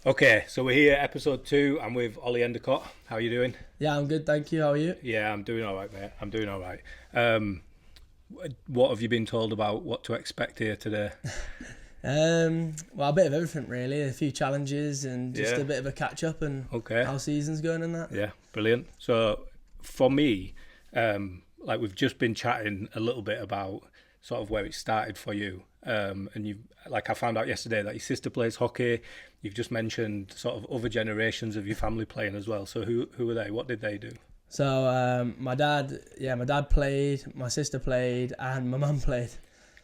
Okay, so we're here, episode 2. I'm with Oli Endicott. How are you doing? Yeah, I'm good, thank you. How are you? Yeah, I'm doing all right, mate. I'm doing all right. Um, what have you been told about what to expect here today? Well, a bit of everything really. A few challenges and just Yeah. a bit of a catch up and Okay. how season's going and that. Yeah, brilliant. So for me, like we've just been chatting a little bit about sort of where it started for you. And you, like I found out yesterday that your sister plays hockey. You've just mentioned sort of other generations of your family playing as well. So who are they? What did they do? So my dad played, my sister played, and my mum played.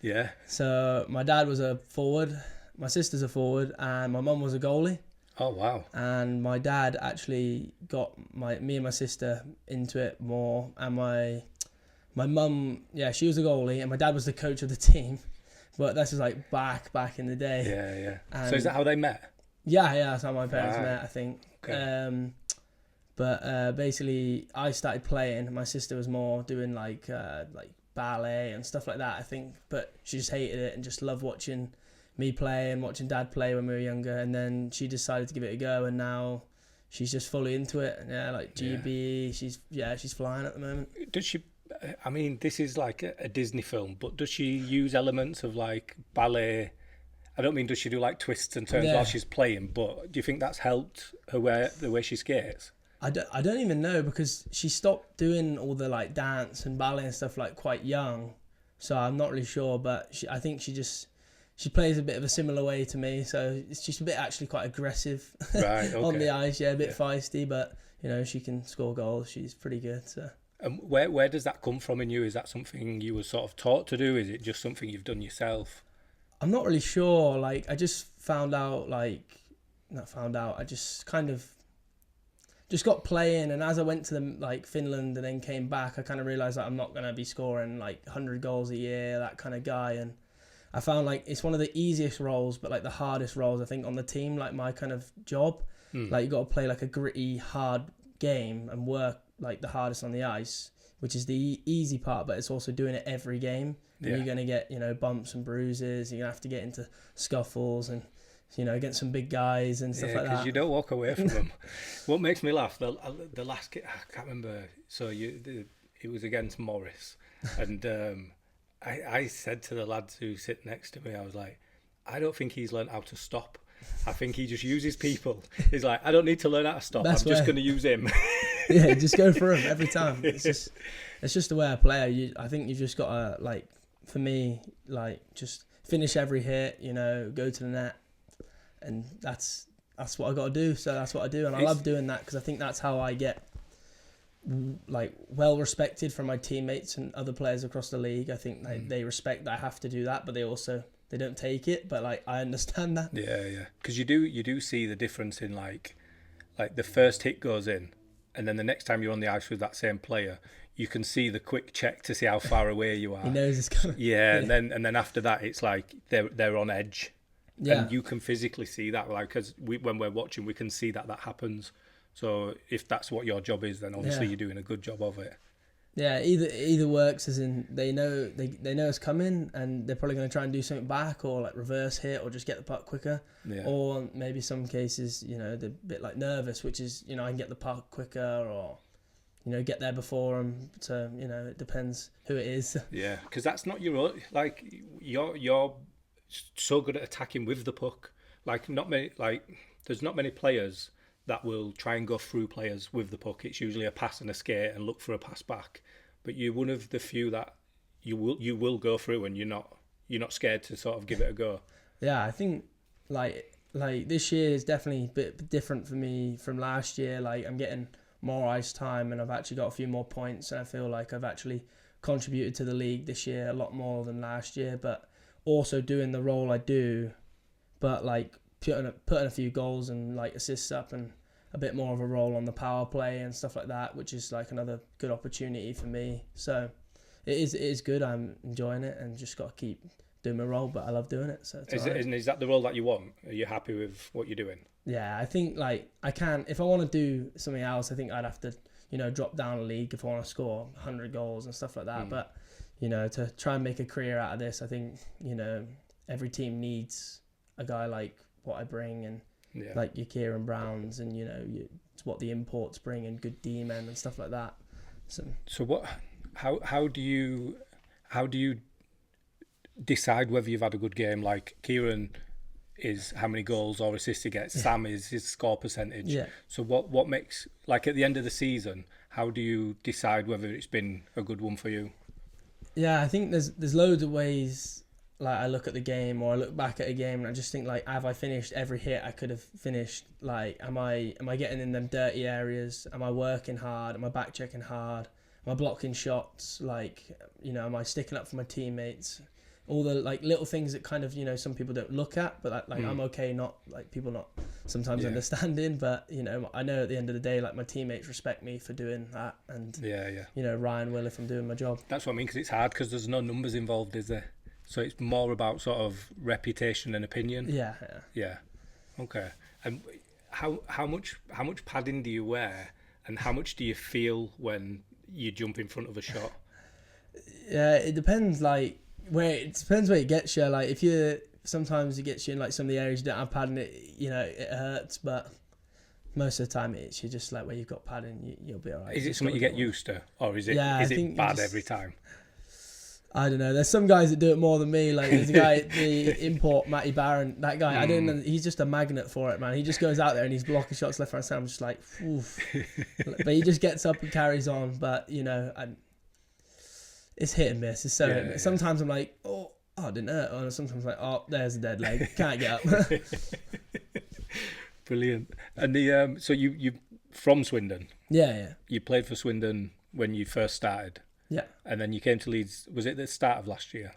Yeah. So my dad was a forward, my sister's a forward, and my mum was a goalie. Oh wow. And my dad actually got me and my sister into it more, and my mum, yeah, she was a goalie, and my dad was the coach of the team. But this was like back in the day. Yeah, yeah. So is And that how they met? yeah, that's how my parents Right. met, I think. Okay. But basically, I started playing. My sister was more doing like ballet and stuff like that, I think. But she just hated it and just loved watching me play and watching Dad play when we were younger. And then she decided to give it a go, and now she's just fully into it. Yeah, like Yeah. GB, she's flying at the moment. Does she? I mean, this is like a Disney film, but does she use elements of like ballet? I don't mean does she do like twists and turns while Yeah, she's playing, but do you think that's helped her the way she skates? I don't even know because she stopped doing all the like dance and ballet and stuff like quite young, so I'm not really sure. But I think she plays a bit of a similar way to me, so it's just a bit actually quite aggressive Right. on the Okay. ice. Yeah, a bit Yeah. feisty, but she can score goals. She's pretty good. So And where does that come from in you? Is that something you were sort of taught to do? Is it just something you've done yourself? I'm not really sure. Like I just found out, not found out. I just kind of just got playing, and as I went to Finland and then came back, I kind of realized that I'm not gonna be scoring like 100 goals a year, that kind of guy. And I found like it's one of the easiest roles, but like the hardest roles I think on the team. Like my kind of job, Hmm. like you got to play like a gritty, hard game and work like the hardest on the ice, which is the easy part, but it's also doing it every game. And Yeah. you're gonna get bumps and bruises. You're gonna have to get into scuffles and against some big guys and stuff Yeah, like because that. you don't walk away from them. What makes me laugh, the last I can't remember. So it was against Morris, and I said to the lads who sit next to me, I was like, I don't think he's learned how to stop. I think he just uses people. He's like, I don't need to learn how to stop. Best I'm just way. going to use him. Yeah, just go for him every time. It's just the way I play. I think you've just got to for me, just finish every hit. Go to the net, and that's what I got to do. So that's what I do, and I It's- love doing that because I think that's how I get well respected from my teammates and other players across the league. I think they respect that I have to do that, but they don't take it. But I understand that. Yeah, yeah. Because you do see the difference in like the first hit goes in, and then the next time you're on the ice with that same player, you can see the quick check to see how far away you are. He knows it's coming. Yeah, Yeah. and then after that, it's like they're on edge, Yeah. and you can physically see that. Like, because when we're watching, we can see that happens. So if that's what your job is, then obviously Yeah. you're doing a good job of it. Yeah, either works as in they know it's coming and they're probably going to try and do something back or like reverse hit or just get the puck quicker. Yeah. Or maybe some cases, they're a bit like nervous, which is, I can get the puck quicker or, get there before them. So, it depends who it is. Yeah, because that's not your own. Like you're so good at attacking with the puck. Like not many. Like there's not many players that will try and go through players with the puck. It's usually a pass and a skate and look for a pass back. But you're one of the few that you will go through, and you're not scared to sort of give it a go. Yeah, I think like this year is definitely a bit different for me from last year. Like I'm getting more ice time and I've actually got a few more points, and I feel like I've actually contributed to the league this year a lot more than last year, but also doing the role I do, but like putting a few goals and like assists up and a bit more of a role on the power play and stuff like that, which is like another good opportunity for me. So it is good. I'm enjoying it and just got to keep doing my role, but I love doing it. So it's Is all it? right. Is that the role that you want? Are you happy with what you're doing? Yeah, I think I can, if I want to do something else, I think I'd have to, drop down a league if I want to score 100 goals and stuff like that. But, to try and make a career out of this, I think, every team needs a guy like what I bring, and Yeah. like your Kieran Browns and it's what the imports bring and good D men and stuff like that. So what? How do you decide whether you've had a good game? Like Kieran is how many goals or assists he gets. Sam is his score percentage. Yeah. So what makes, like, at the end of the season, how do you decide whether it's been a good one for you? Yeah, I think there's loads of ways. Like I look at the game or I look back at a game and I just think like, have I finished every hit I could have finished? Like, am I getting in them dirty areas? Am I working hard? Am I back checking hard? Am I blocking shots? Like, am I sticking up for my teammates? All the like little things that kind of some people don't look at, but like I'm okay not like people not sometimes understanding, but I know at the end of the day like my teammates respect me for doing that, and Ryan will if I'm doing my job. That's what I mean, because it's hard because there's no numbers involved, is there? So it's more about sort of reputation and opinion. Yeah. Okay. And how much padding do you wear, and how much do you feel when you jump in front of a shot? Yeah, it depends. Like it depends where it gets you. Like sometimes it gets you in like some of the areas you don't have padding. It hurts, but most of the time you're just like where you've got padding, you'll be alright. Is it something you get used to, or is it bad every time? I don't know. There's some guys that do it more than me. Like there's a guy, the import Matty Barron. That guy, I don't know. He's just a magnet for it, man. He just goes out there and he's blocking shots left, right, and center. I'm just like, oof. But he just gets up and carries on. But it's hit and miss. It's so hit and miss. Sometimes I'm like, oh, it didn't hurt. And sometimes I'm like, oh, there's a dead leg. Can't get up. Brilliant. And so you from Swindon? Yeah. You played for Swindon when you first started. Yeah. And then you came to Leeds, was it the start of last year?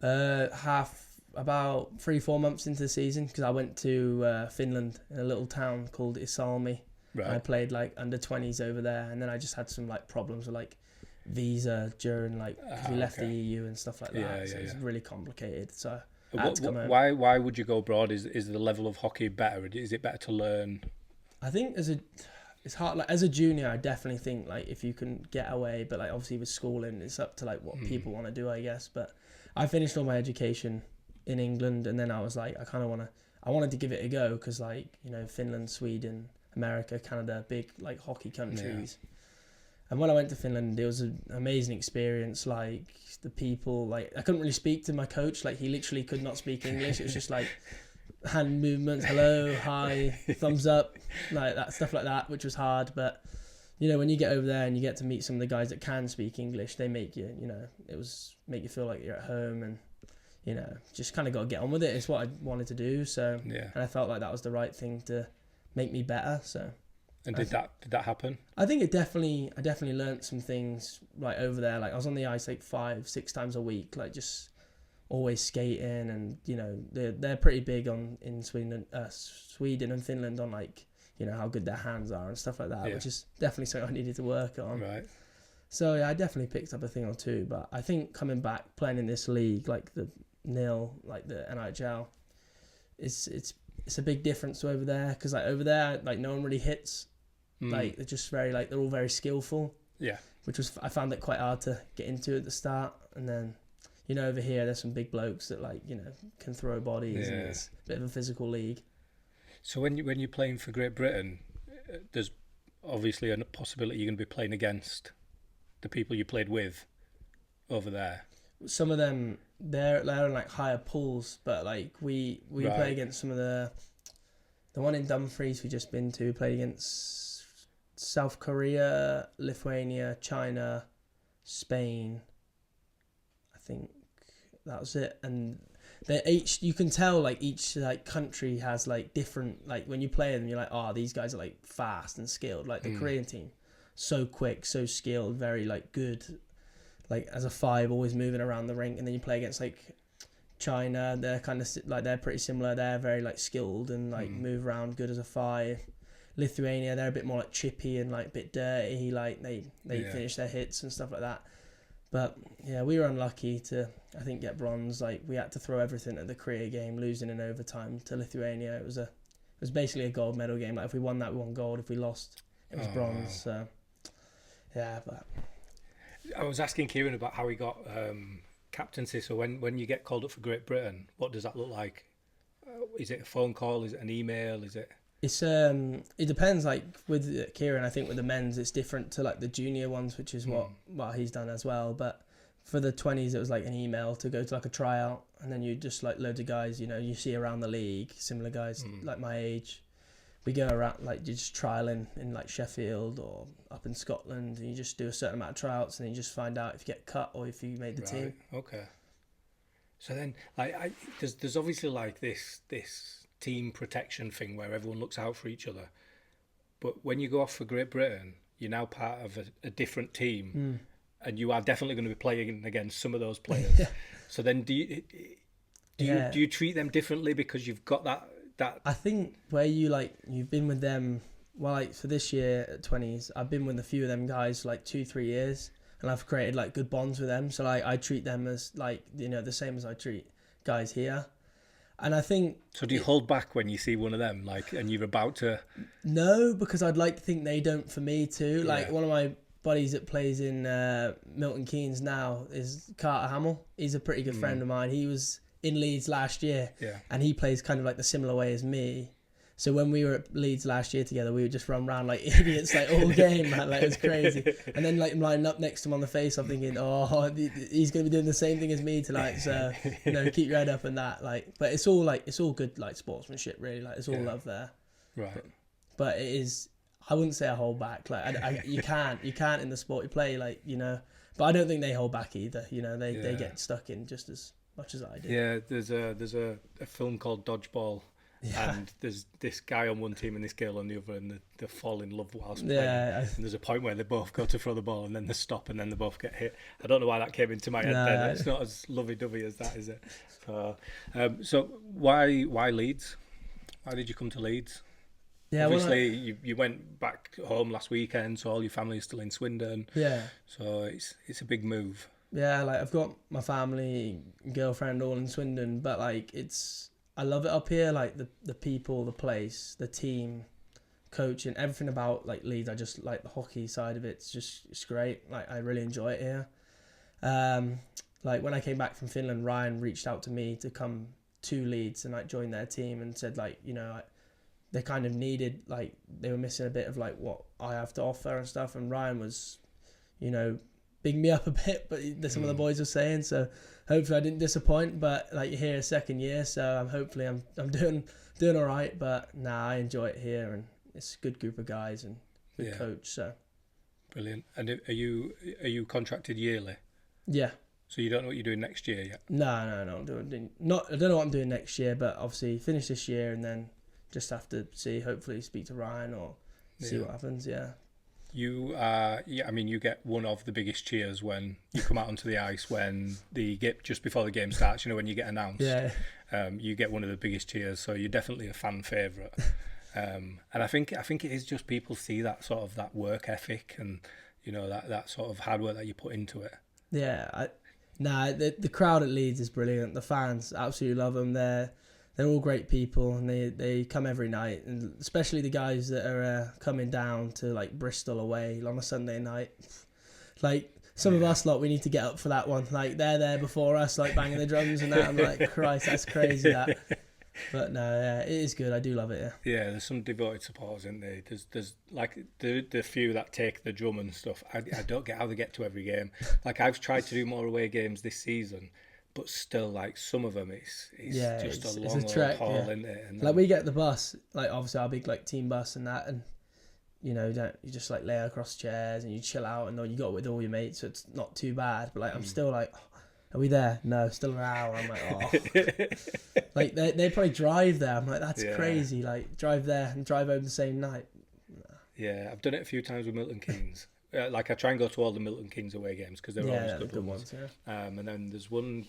About 3-4 months into the season, because I went to Finland in a little town called Isalmi. Right. I played like under 20s over there, and then I just had some like problems with like visa during like because we left the EU and stuff like that. So it's really complicated. So I had to come home. Why would you go abroad? Is the level of hockey better? Is it better to learn? I think it's hard. Like as a junior, I definitely think like if you can get away, but like obviously with schooling, it's up to like what people want to do, I guess. But I finished all my education in England, and then I was like, I wanted to give it a go because like Finland, Sweden, America, Canada, big like hockey countries. Yeah. And when I went to Finland, it was an amazing experience. Like the people, like I couldn't really speak to my coach. Like he literally could not speak English. It was just like hand movements, hello, hi, thumbs up, like that stuff like that, which was hard. But when you get over there and you get to meet some of the guys that can speak English, they make you, make you feel like you're at home, and just kind of got to get on with it. It's what I wanted to do. So and I felt like that was the right thing to make me better. So. And did that happen? I think I definitely learnt some things like over there. Like I was on the ice like 5-6 times a week, like just always skating, and they're pretty big in Sweden and Finland on like how good their hands are and stuff like that, which is definitely something I needed to work on. Right. So I definitely picked up a thing or two, but I think coming back playing in this league, like the NIL, like the NHL, it's a big difference to over there, because like over there like no one really hits. Like they're just very like they're all very skillful. Yeah. Which was I found it quite hard to get into at the start, and then over here there's some big blokes that like can throw bodies, and it's a bit of a physical league. So when you're playing for Great Britain, there's obviously a possibility you're going to be playing against the people you played with over there. Some of them they're in like higher pools, but like we play against some of the one in Dumfries we just been to. We played against South Korea, Lithuania, China, Spain. I think that was it. And you can tell like each like country has like different, like when you play them, you're like, oh, these guys are like fast and skilled. Like the Korean team, so quick, so skilled, very like good. Like as a 5, always moving around the rink. And then you play against like China. They're kind of like they're pretty similar. They're very like skilled and like move around good as a 5. Lithuania, they're a bit more like chippy and like a bit dirty, like they finish their hits and stuff like that. But yeah, we were unlucky to I think get bronze. Like we had to throw everything at the Korea game, losing in overtime to Lithuania. It was basically a gold medal game. Like if we won that, we won gold. If we lost, it was bronze. So yeah, but I was asking Kieran about how he got captaincy. So when you get called up for Great Britain, what does that look like? is it a phone call? Is it an email? Is it? It's it depends. Like with Kieran, I think with the men's it's different to like the junior ones, which is what he's done as well. But for the 20s, it was like an email to go to like a tryout, and then you just like loads of guys, you see around the league, similar guys like my age. We go around like you just trialing in like Sheffield or up in Scotland, and you just do a certain amount of tryouts, and then you just find out if you get cut or if you made the team. Okay. So then, like, there's obviously like this team protection thing where everyone looks out for each other, but when you go off for Great Britain, you're now part of a different team, and you are definitely going to be playing against some of those players. So then, do you treat them differently because you've got that? I think where you've been with them, well, like for this year at 20s, I've been with a few of them guys for like 2-3 years. And I've created like good bonds with them, so like I treat them as like the same as I treat guys here, and I think. So do you hold back when you see one of them, like, and you're about to? No, because I'd like to think they don't for me too. Like one of my buddies that plays in Milton Keynes now is Carter Hamill. He's a pretty good friend of mine. He was in Leeds last year, and he plays kind of like the similar way as me. So when we were at Leeds last year together, we would just run around like idiots like all game, man. Like it was crazy. And then like I'm lining up next to him on the face, I'm thinking, oh, he's going to be doing the same thing as me tonight. So keep your head up and that. Like, but it's all good like sportsmanship, really. Like, there's all love there. Right. But it is. I wouldn't say I hold back. Like, you can't in the sport you play. Like, But I don't think they hold back either. They get stuck in just as much as I do. Yeah. There's a film called Dodgeball. Yeah. And there's this guy on one team and this girl on the other, and they fall in love whilst playing. And there's a point where they both go to throw the ball, and then they stop, and then they both get hit. I don't know why that came into my head then. It's not as lovey-dovey as that, is it? So why Leeds? Why did you come to Leeds? Yeah, obviously you went back home last weekend, so all your family is still in Swindon. Yeah. So it's a big move. Yeah, like I've got my family, girlfriend all in Swindon, but like I love it up here, like the people, the place, the team, coaching, everything about like Leeds. I just like the hockey side of it. It's great. Like I really enjoy it here. Like when I came back from Finland, Ryan reached out to me to come to Leeds and like join their team, and said like they kind of needed, like they were missing a bit of like what I have to offer and stuff. And Ryan was, bigging me up a bit, but some of the boys were saying, so hopefully I didn't disappoint. But like you're here a second year, so hopefully I'm doing all right. But I enjoy it here, and it's a good group of guys and good coach. So brilliant. And are you contracted yearly? Yeah. So you don't know what you're doing next year yet? No. I don't know what I'm doing next year, but obviously finish this year and then just have to see. Hopefully speak to Ryan or see what happens. Yeah. You get one of the biggest cheers when you come out onto the ice just before the game starts. When you get announced, you get one of the biggest cheers. So you're definitely a fan favourite. And I think it is just people see that sort of that work ethic and that sort of hard work that you put into it. Yeah, the crowd at Leeds is brilliant. The fans absolutely love them. They're all great people, and they come every night, and especially the guys that are coming down to like Bristol away on a Sunday night. Like some of us lot, we need to get up for that one. Like they're there before us, like banging the drums and that. I'm like, Christ, that's crazy that. But no, it is good. I do love it. Yeah, there's some devoted supporters, isn't there? There's like the few that take the drum and stuff. I don't get how they get to every game. Like I've tried to do more away games this season, but still, like some of them, it's just a long trek, haul, isn't it? And like we get the bus, like obviously our big like team bus and that, and you just like lay across chairs and you chill out, and you got it with all your mates, so it's not too bad. But like I'm still like, are we there? No, still an hour. I'm like, oh. Like they probably drive there. I'm like, that's crazy. Like drive there and drive home the same night. Yeah, I've done it a few times with Milton Keynes. Like I try and go to all the Milton Keynes away games because they're always good ones. And then there's one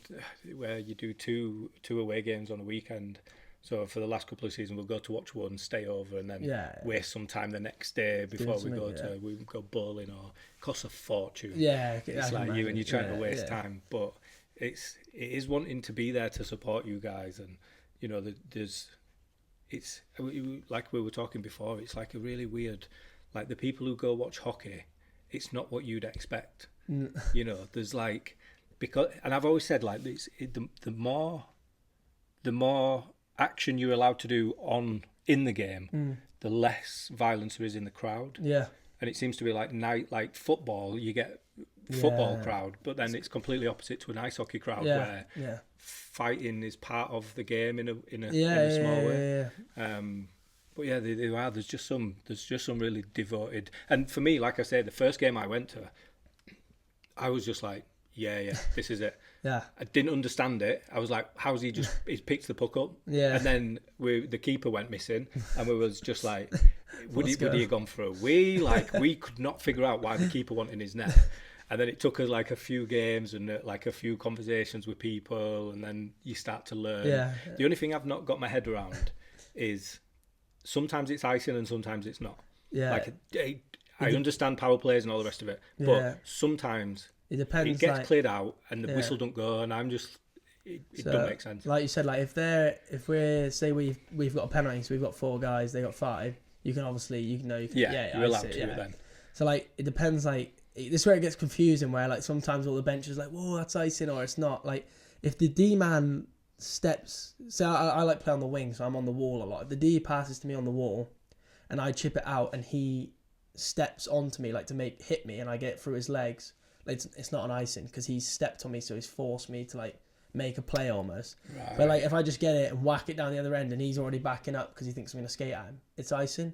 where you do two away games on a weekend. So for the last couple of seasons, we'll go to watch one, stay over, and then waste some time the next day before we go bowling, or it costs a fortune. Yeah, it's like you and you're trying to waste time, but it is wanting to be there to support you guys, and it's like we were talking before. It's like a really weird, like the people who go watch hockey. It's not what you'd expect. There's like, and I've always said like this, the more action you're allowed to do in the game, the less violence there is in the crowd. Yeah. And it seems to be like football, you get football crowd, but then it's completely opposite to an ice hockey crowd where fighting is part of the game in a small way. But yeah, they are. There's just some really devoted. And for me, like I said, the first game I went to, I was just like, yeah, this is it. Yeah. I didn't understand it. I was like, how's he picked the puck up? Yeah. And then the keeper went missing, and we was just like, would he have gone for a wee? Like, we could not figure out why the keeper wanted his net. And then it took us like a few games and like a few conversations with people, and then you start to learn. Yeah. The only thing I've not got my head around is sometimes it's icing and sometimes it's not. Yeah. Like, I understand power plays and all the rest of it, but sometimes it depends. It gets cleared out and the whistle don't go, and I'm just it doesn't make sense. Like you said, like if we're say we've got a penalty, so we've got 4 guys, they got 5. You can obviously you're allowed to do it then. So like it depends. Like this is where it gets confusing, where like sometimes all the benches like, whoa, that's icing, or it's not. Like if the D man steps, so I like play on the wing, so I'm on the wall a lot. If the D passes to me on the wall, and I chip it out, and he steps onto me like to hit me, and I get it through his legs. It's not an icing because he's stepped on me, so he's forced me to like make a play almost. Right. But like if I just get it and whack it down the other end and he's already backing up because he thinks I'm going to skate at him, it's icing.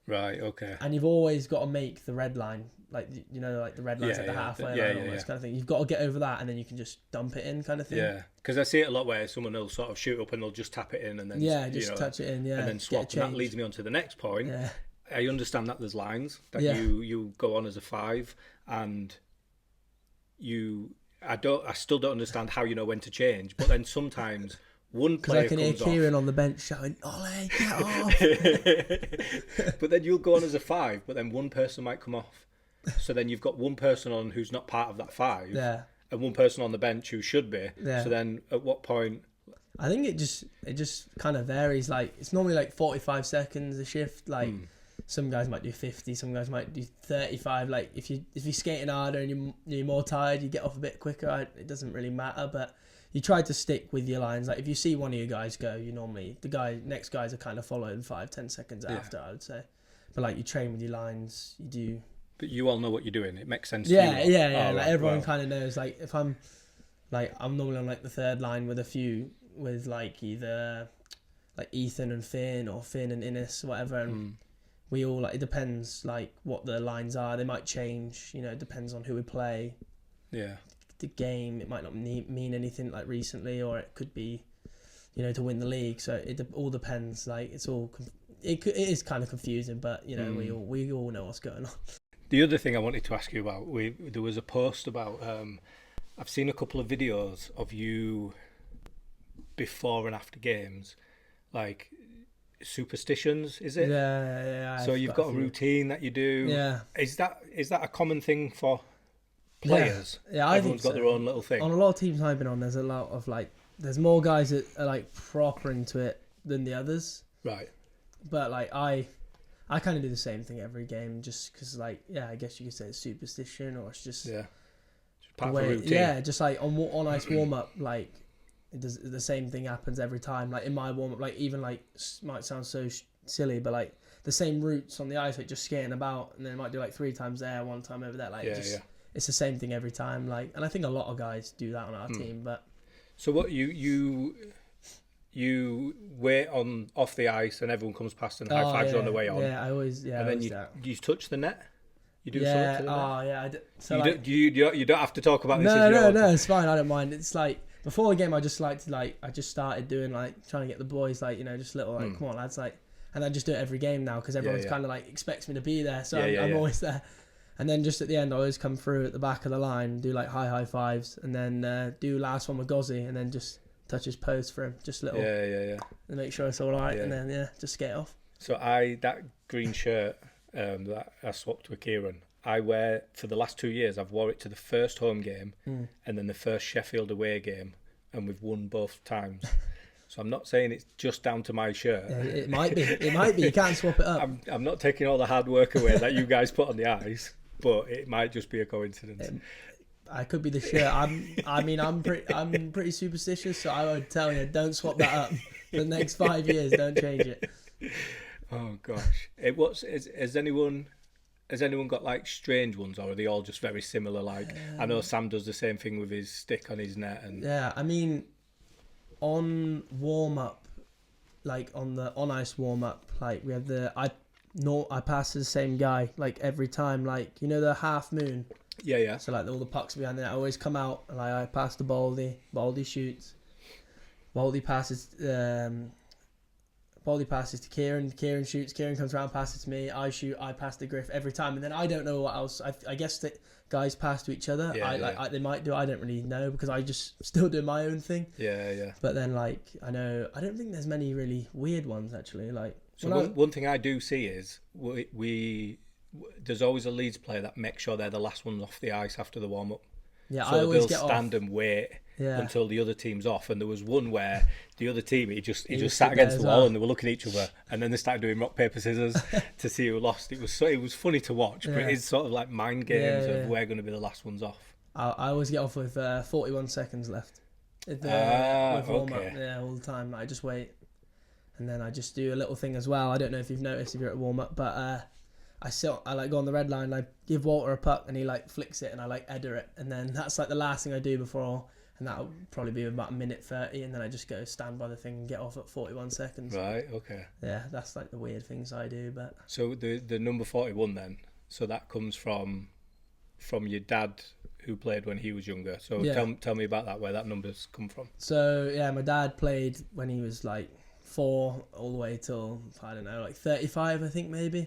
Right, okay. And you've always got to make the red line, like like the red line's at the halfway line, almost kind of thing. You've got to get over that, and then you can just dump it in, kind of thing. Yeah, because I see it a lot where someone will sort of shoot up and they'll just tap it in and then just touch it in, and then swap. And that leads me on to the next point. Yeah. I understand that there's lines that you go on as a 5, and I still don't understand how you know when to change, but then sometimes one player comes off. Because I can hear Kieran on the bench shouting, "Oli, get off!" But then you'll go on as a 5, but then one person might come off. So then you've got one person on who's not part of that 5, and one person on the bench who should be. Yeah. So then at what point? I think it just kind of varies. Like it's normally like 45 seconds a shift. Like. Some guys might do 50, some guys might do 35. Like if you're skating harder and you're more tired, you get off a bit quicker. It doesn't really matter, but you try to stick with your lines. Like if you see one of your guys go, you normally next guys are kind of following 5-10 seconds after. I would say, but like you train with your lines, you do. But you all know what you're doing. It makes sense. Yeah. Like right, everyone kind of knows. Like if I'm normally on like the 3rd line with like either like Ethan and Finn or Finn and Innes, whatever. And we all it depends like what the lines are. They might change, it depends on who we play. Yeah. The game, it might not mean anything like recently, or it could be, to win the league. So it all depends. Like it's all it is kind of confusing, but we all know what's going on. The other thing I wanted to ask you about, there was a post about I've seen a couple of videos of you before and after games, like superstitions, is it? Yeah. So you've got a routine that you do. Yeah. Is that a common thing for players? Yeah, I Everyone's think got their own little thing. On a lot of teams I've been on, there's a lot of there's more guys that are like proper into it than the others. Right. But like I kind of do the same thing every game, just because I guess you could say it's superstition, or it's just part of a routine. Yeah, just like on ice warm up, like. The same thing happens every time. Like in my warm up, like even like might sound so silly, but like the same routes on the ice, like just skating about, and then might do like 3 times there, 1 time over there. Like it's the same thing every time. Like, and I think a lot of guys do that on our team. But so what you wait on off the ice, and everyone comes past and high fives on the way on. Yeah, I always and then you touch the net. You do something to the net? So you don't have to talk about this. No, it's fine. I don't mind. It's like. Before the game, I just started doing trying to get the boys just little come on lads and I just do it every game now because everyone's kind of expects me to be there, so I'm always there. And then just at the end, I always come through at the back of the line, do high fives, and then do last one with Gozzy, and then just touch his post for him, just little and make sure it's all right, and then just skate off. So that green shirt that I swapped with Kieran, I wear for the last 2 years. I've wore it to the first home game and then the first Sheffield away game, and we've won both times. So I'm not saying it's just down to my shirt. Yeah, it might be. You can't swap it up. I'm not taking all the hard work away that you guys put on the ice, but it might just be a coincidence. I could be the shirt. I'm pretty superstitious, so I would tell you, don't swap that up for the next 5 years. Don't change it. Oh gosh, has anyone got like strange ones, or are they all just very similar? Like I know Sam does the same thing with his stick on his net, and Yeah, I mean, on warm up, like on the on ice warm up, like we have I pass to the same guy like every time, like the half moon. yeah. So like all the pucks behind there, I always come out and like I pass to Baldy shoots, Baldy passes to Kieran shoots, Kieran comes around, passes to me, I shoot, I pass to Griff every time, and then I don't know what else. I guess that guys pass to each other. They might do. I don't really know because I just still do my own thing. Yeah. But then like I don't think there's many really weird ones actually. Like so one thing I do see is there's always a Leeds player that makes sure they're the last ones off the ice after the warm up. Yeah, so I always they'll get stand off. and wait Yeah. until the other team's off. And there was one where the other team he just sat against the wall and they were looking at each other, and then they started doing rock paper scissors to see who lost. It was funny to watch, but it's sort of like mind games of we're going to be the last ones off. I always get off with 41 seconds left. With warm up, all the time. I just wait, and then I just do a little thing as well. I don't know if you've noticed if you're at warm up, but I like go on the red line, I give Walter a puck and he like flicks it and I like header it, and then that's like the last thing I do before, and that'll probably be about a minute 30, and then I just go stand by the thing and get off at 41 seconds. Right, okay. Yeah, that's like the weird things I do. But so the number 41 then, so that comes from your dad who played when he was younger. So tell me about that, where that number's come from. So yeah, my dad played when he was like 4 all the way till I don't know, like 35 I think maybe.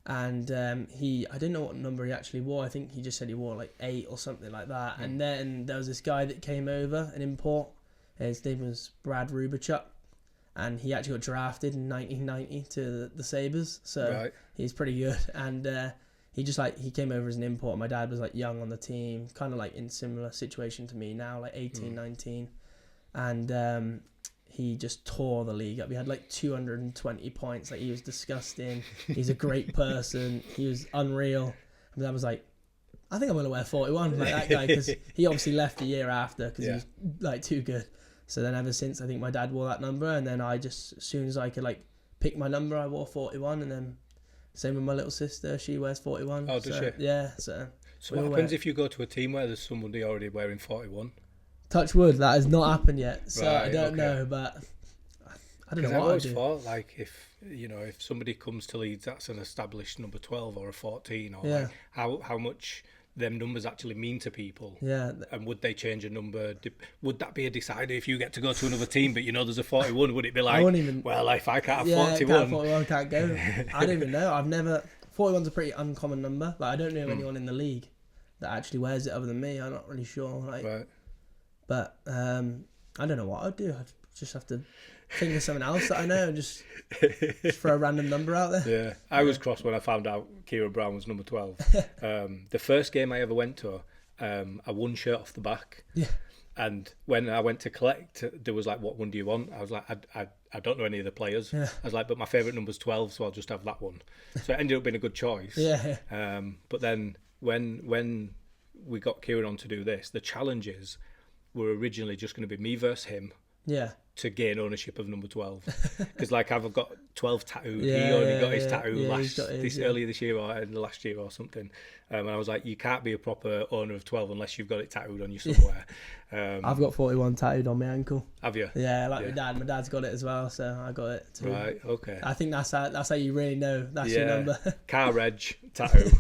And I didn't know what number he actually wore. I think he just said he wore like 8 or something like that. And then there was this guy that came over, an import. His name was Brad Rubachuk, and he actually got drafted in 1990 to the Sabres. So he's pretty good. And he came over as an import. My dad was like young on the team, kind of like in similar situation to me now, like 18, 19. And he just tore the league up. He had like 220 points. Like, he was disgusting. He's a great person. He was unreal. And I was like, I think I'm going to wear 41 like that guy, because he obviously left a year after because he was like too good. So then ever since, I think my dad wore that number, and then I just, as soon as I could like pick my number, I wore 41. And then same with my little sister. She wears 41. Oh, does she? Yeah. So what happens if you go to a team where there's somebody already wearing 41? Touch wood, that has not happened yet, so I don't know, but I don't know what I've always I do. thought, like, if somebody comes to Leeds that's an established number 12 or a 14, or like how much them numbers actually mean to people. Yeah. And would they change a number? Would that be a decider if you get to go to another team, but there's a 41? Would it be like, well, if I can't have 41? 41 can't go. I don't even know. 41's a pretty uncommon number. Like, I don't know anyone in the league that actually wears it other than me. I'm not really sure. Like, right. But I don't know what I'd do. I'd just have to think of something else that I know and just throw a random number out there. Yeah, I was cross when I found out Kieran Brown was number 12. The first game I ever went to, I won shirt off the back. Yeah. And when I went to collect, there was like, what one do you want? I was like, I don't know any of the players. Yeah. I was like, but my favourite number's 12, so I'll just have that one. So it ended up being a good choice. Yeah. But then when we got Kieran on to do this, the challenges were originally just going to be me versus him. Yeah. To gain ownership of number 12, because like I've got 12 tattooed. He only got his tattoo earlier this year or in the last year or something. And I was like, you can't be a proper owner of 12 unless you've got it tattooed on you somewhere. I've got 41 tattooed on my ankle. Have you? Yeah, like my dad. My dad's got it as well, so I got it too. Right. Okay. I think that's how you really know that's your number. Car reg tattoo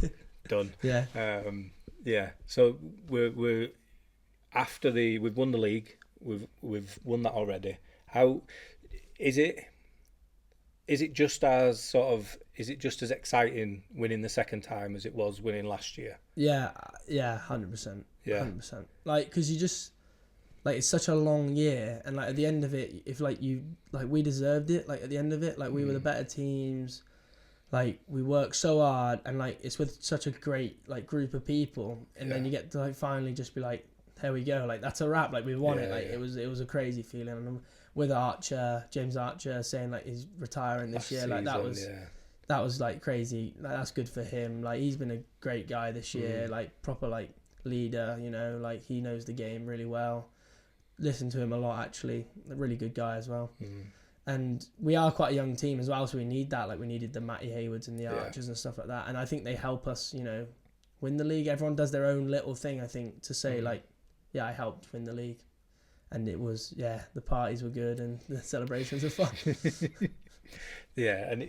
done. Yeah. Yeah. So we're after we've won the league. We've won that already. How is it? Is it just as exciting winning the second time as it was winning last year? Yeah, 100%. Yeah, 100%. Like, because you just like, it's such a long year, and like at the end of it, if like we deserved it. Like at the end of it, like we were the better teams. Like we worked so hard, and like it's with such a great like group of people, and then you get to like finally just be like, there we go, like that's a wrap, like we won it. Like it was a crazy feeling. And with James Archer saying like he's retiring this year, like that was like crazy. Like that's good for him. Like he's been a great guy this year, like proper like leader. You know, like he knows the game really well. Listen to him a lot, actually. A really good guy as well. And we are quite a young team as well, so we need that. Like we needed the Matty Haywards and the Archers and stuff like that. And I think they help us, you know, win the league. Everyone does their own little thing, I think, to say like, yeah, I helped win the league. And it was, the parties were good and the celebrations were fun. Yeah, and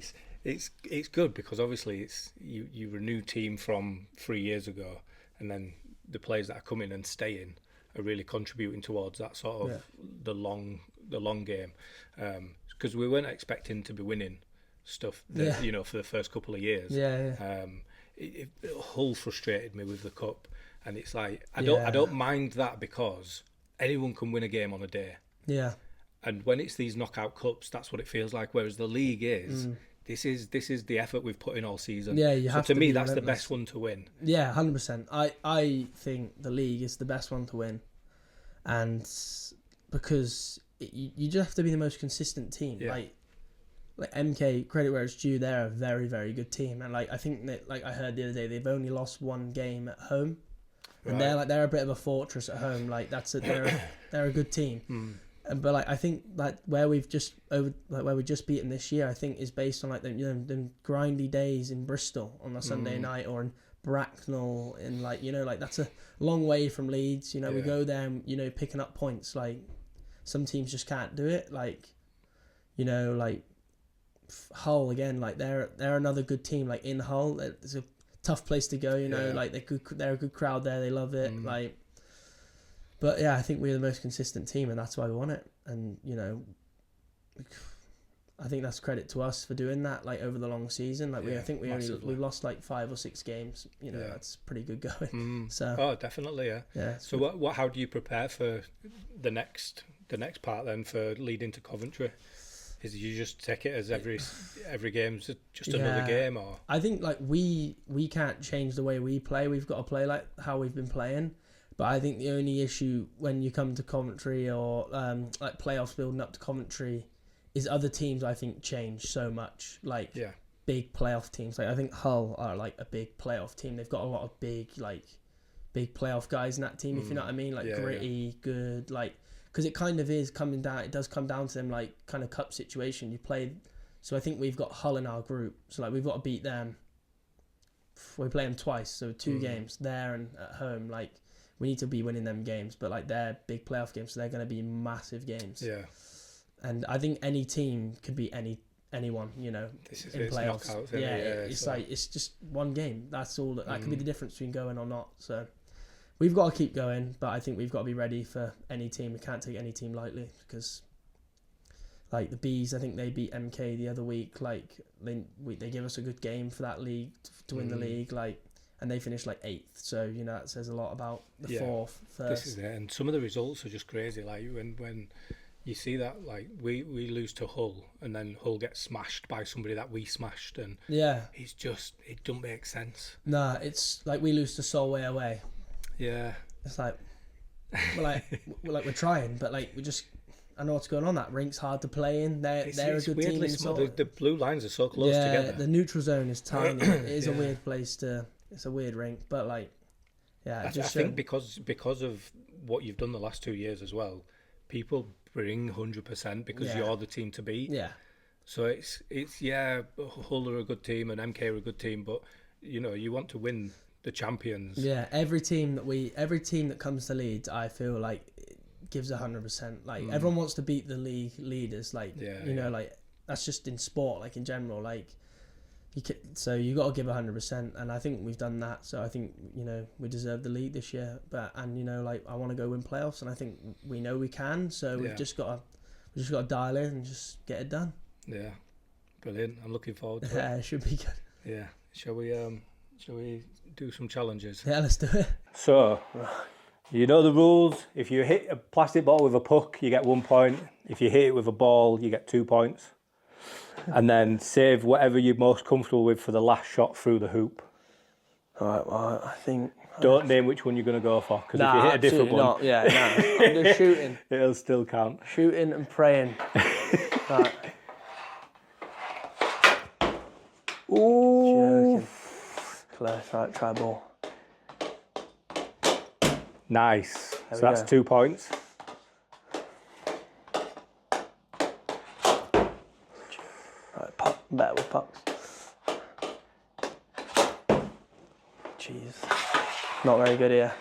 it's good because obviously it's you're a new team from 3 years ago, and then the players that are coming and staying are really contributing towards that sort of the long game. Because we weren't expecting to be winning stuff, you know, for the first couple of years. Hull frustrated me with the cup, and it's like I don't mind that because anyone can win a game on a day. Yeah. And when it's these knockout cups, that's what it feels like. Whereas the league is this is the effort we've put in all season. Yeah, you have to. So to me, that's the best one to win. Yeah, 100%. I think the league is the best one to win, and because you just have to be the most consistent team. Yeah. Like MK, credit where it's due, they're a very, very good team. And like I think that, like I heard the other day, they've only lost one game at home, and they're a bit of a fortress at home. Like they're a good team. But like I think like where we've just beaten this year, I think is based on like the grindy days in Bristol on a Sunday night, or in Bracknell, and like, you know, like that's a long way from Leeds. You know, we go there and, you know, picking up points. Like some teams just can't do it. Like, you know, like Hull again, like they're another good team. Like in Hull, it's a tough place to go. You know, like they're a good crowd there. They love it. Like. But yeah, I think we're the most consistent team, and that's why we won it. And, you know, I think that's credit to us for doing that. Like over the long season, like we lost like 5 or 6 games. You know, that's pretty good going. So definitely, yeah. So what? How do you prepare for the next part then for leading to Coventry? Is you just take it as every game's just another game, or? I think like we can't change the way we play. We've got to play like how we've been playing. But I think the only issue when you come to Coventry, or like playoffs building up to Coventry, is other teams I think change so much. Like big playoff teams. Like I think Hull are like a big playoff team. They've got a lot of big playoff guys in that team. If you know what I mean, like gritty, good. Like because it kind of is coming down. It does come down to them like kind of cup situation. You play. So I think we've got Hull in our group. So like we've got to beat them. We play them twice, so 2 games there and at home. Like. We need to be winning them games, but like they're big playoff games, so they're going to be massive games. Yeah. And I think any team could beat anyone, you know, in playoffs. Knockouts, it's like it's just one game. That's all. That could be the difference between going or not. So we've got to keep going, but I think we've got to be ready for any team. We can't take any team lightly because, like the Bees, I think they beat MK the other week. Like they give us a good game for that league to win the league. Like. And they finished like 8th, so you know that says a lot about the 4th, first. This is it, and some of the results are just crazy. Like when you see that, like we lose to Hull, and then Hull gets smashed by somebody that we smashed, and it don't make sense. Nah, it's like we lose to Solway away. Yeah, it's like we're trying, but like we just. I know what's going on. That rink's hard to play in. They're a good team. The blue lines are so close together. Yeah, the neutral zone is tiny. It is a weird place to. It's a weird rink, but like, I think because of what you've done the last 2 years as well, people bring 100% because you're the team to beat. Yeah. So it's Hull are a good team and MK are a good team, but you know you want to win the champions. Yeah. Every team that comes to Leeds, I feel like gives 100%. Like everyone wants to beat the league leaders. Like you know, like that's just in sport. Like in general, like. So you got to give 100%, and I think we've done that. So I think, you know, we deserve the league this year. And you know, like I want to go win playoffs, and I think we know we can. So we've just got to dial in and just get it done. Yeah, brilliant. I'm looking forward to it. Yeah, it should be good. Yeah, shall we do some challenges? Yeah, let's do it. So, you know the rules. If you hit a plastic ball with a puck, you get 1 point. If you hit it with a ball, you get 2 points. And then save whatever you're most comfortable with for the last shot through the hoop. Alright, well, I think... Don't name which one you're going to go for, because if you hit a different one... Not. Yeah, no. I'm just shooting. It'll still count. Shooting and praying. Right. Ooh. Joking. Close, right, try ball. Nice. There So we that's go. 2 points. Right, pop, better with pucks. Jeez. Not very good here.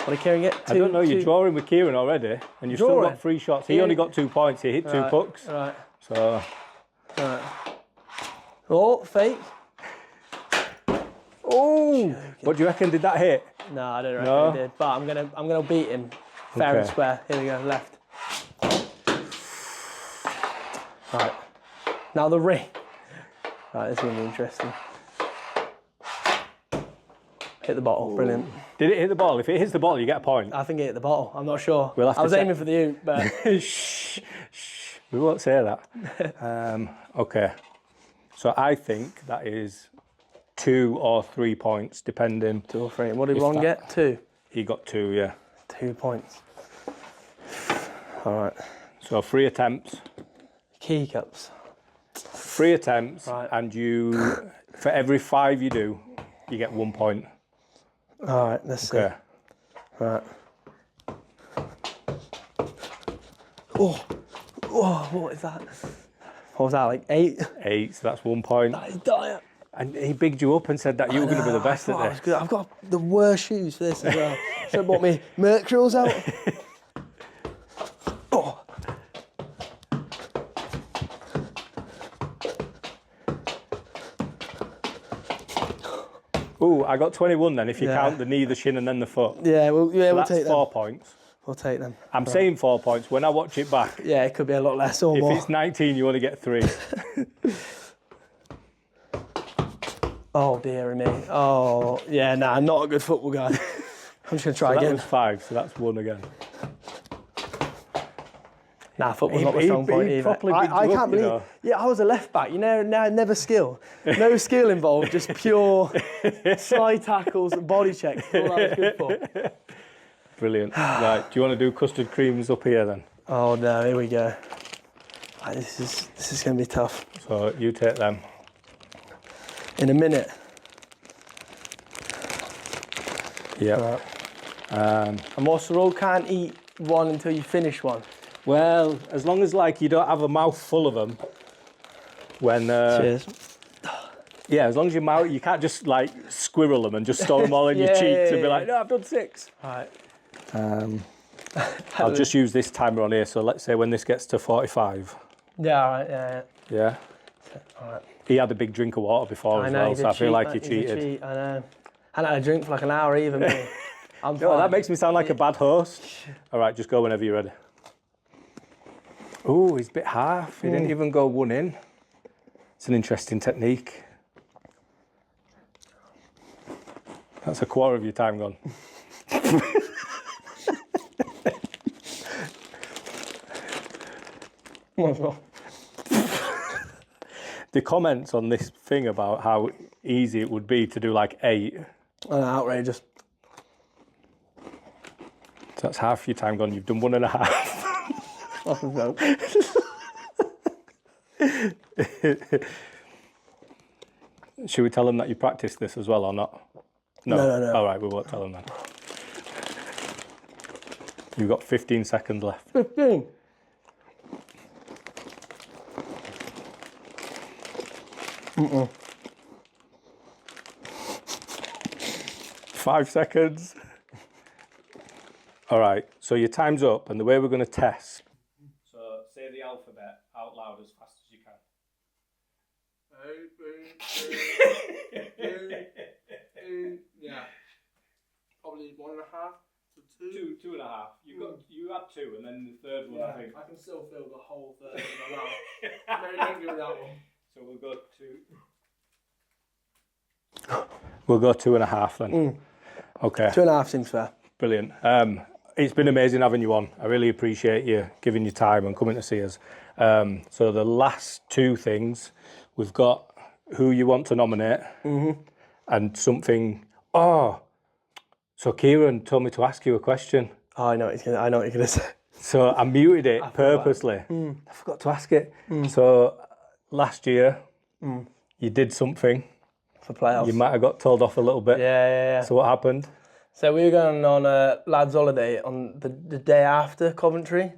What did Kieran get? I don't know, you're drawing with Kieran already, and you've still Drawing? got 3 shots. He only got 2 points. He hit 2 pucks. Right. So, Right. Oh, fake. oh, what do you reckon? Did that hit? No, I don't reckon No? he did. But I'm gonna beat him fair and Okay. square. Here we go, left. Right. Now the ring. Right, this is gonna be interesting. Hit the bottle, brilliant. Did it hit the ball? If it hits the ball, you get a point. I think it hit the bottle. I'm not sure. We'll have I to was check. aiming for the U, but Shh, shh. We won't say that. Okay. So I think that is 2 or 3 points, depending. 2 or 3. And what did If Ron that- get? 2. He got 2, yeah. 2 points. All right. So 3 attempts. Key cups. 3 attempts, Right. and you, for every 5 you do, you get 1 point. All right, let's Okay. see. Right. Oh, what is that? What was that, like 8? 8, so that's 1 point. That is dire. And he bigged you up and said that you were going to be the best I at thought I was this. good. I've got the worst shoes for this as well. So I bought me Mercurials out. Oh. Ooh, I got 21 then, if you Yeah. count the knee, the shin, and then the foot. Yeah, So we'll that's take them. 4 points. We'll take them. I'm saying 4 points. When I watch it back, Yeah, it could be a lot less or if more. it's 19, you only get 3. Oh, dear me. Oh, yeah, nah, I'm not a good football guy. I'm just going to try So that again. was 5, so that's 1 again. Nah, football's He- not my he- strong point he either. properly bigged I you up, can't you believe. know. Yeah, I was a left back. You know, never skill. No skill involved, just pure slide tackles and body checks. That's all I was good for. Brilliant. Right, do you want to do custard creams up here then? Oh no, here we go. Right, this is going to be tough. So you take them. In a minute. Yeah. And what's the rule? Can't eat one until you finish one. Well, as long as like you don't have a mouth full of them. When Cheers. yeah, as long as your mouth, you can't just like squirrel them and just store them all in your Yeah, cheeks and be yeah, like, no, I've done 6. Right. I'll just use this timer on here. So let's say when this gets to 45. Yeah, all right, yeah. Yeah. All right. He had a big drink of water before as well, so I feel like he cheated. Cheat, I know. I hadn't had a drink for like an hour even. Me. I'm No, fine. that makes me sound like a bad host. All right, just go whenever you're ready. Oh, he's bit half. He didn't even go 1 in. It's an interesting technique. That's a quarter of your time gone. The comments on this thing about how easy it would be to do like 8. Outrageous. So that's half your time gone. You've done 1.5. Should we tell them that you practiced this as well or not? No. All right, we won't tell them then. You've got 15 seconds left. 15. Mm-mm. 5 seconds. All right, so your time's up, and the way we're going to test. So say the alphabet out loud as fast as you can. Yeah. Probably 1.5 to 2. 2.5. You had 2, and then the third one, I think. I can still feel the whole third in my mouth. No, don't give me that one. So we'll go 2. We'll go 2.5 then. Okay. 2.5 seems fair. Brilliant. It's been amazing having you on. I really appreciate you giving your time and coming to see us. So the last 2 things, we've got who you want to nominate and something. Oh, so Kieran told me to ask you a question. Oh, I know what you're gonna say. So I muted it purposely. I forgot to ask it. So last year, you did something. For playoffs. You might have got told off a little bit. Yeah. So what happened? So we were going on a lads' holiday on the day after Coventry.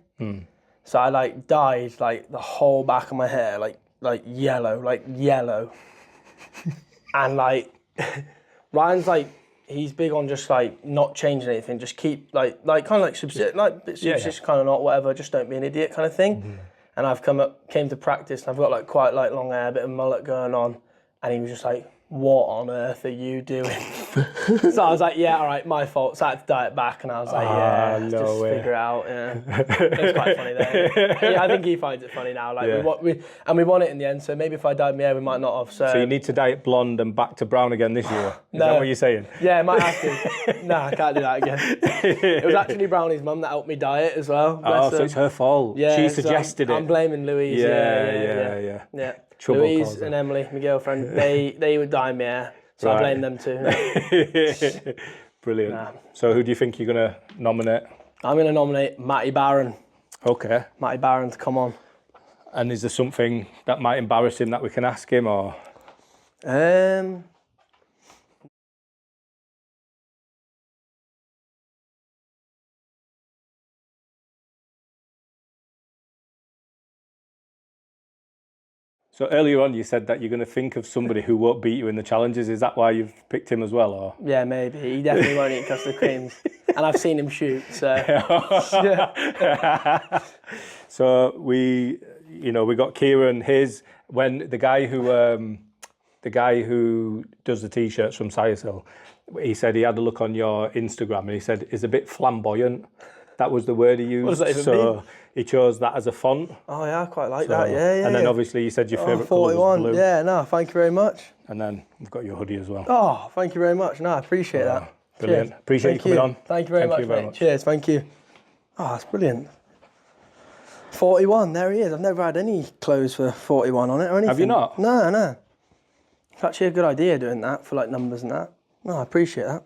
So I like dyed like the whole back of my hair like yellow, and like Ryan's like he's big on just like not changing anything, just keep like kind of like subsist kind of not whatever, just don't be an idiot kind of thing. And I've came to practice and I've got like quite like long hair, a bit of mullet going on, and he was just like, what on earth are you doing? So I was like, yeah, all right, my fault. So I had to dye it back, and I was like, figure it out. Yeah. It's quite funny though. Yeah, I think he finds it funny now. Like we won it in the end. So maybe if I dyed my hair, we might not have. So you need to dye it blonde and back to brown again this year. Is that what you're saying? Yeah, I might have to. No, I can't do that again. It was actually Brownie's mum that helped me dye it as well. So it's her fault. Yeah, she suggested it. I'm blaming Louise. Yeah. Louise and Emily, my girlfriend, they would dye my hair, so I blame them too. Brilliant. Nah. So who do you think you're going to nominate? I'm going to nominate Matty Barron. Okay. Matty Barron to come on. And is there something that might embarrass him that we can ask him, or? So earlier on you said that you're going to think of somebody who won't beat you in the challenges. Is that why you've picked him as well, or? Yeah, maybe. He definitely won't eat custard creams. And I've seen him shoot, so. So we got Kieran, the guy who does the t-shirts from Siresil, he said he had a look on your Instagram and he said it's a bit flamboyant. That was the word he used. What does that even mean? He chose that as a font. Oh yeah, I quite like that. Yeah. And then obviously you said your favourite colour was blue. Yeah, no, thank you very much. And then we've got your hoodie as well. Oh, thank you very much. No, I appreciate that. Brilliant. Cheers. Appreciate you coming on. Thank you very much, mate. Cheers, thank you. Oh, that's brilliant. 41, there he is. I've never had any clothes for 41 on it or anything. Have you not? No. It's actually a good idea doing that for like numbers and that. No, I appreciate that.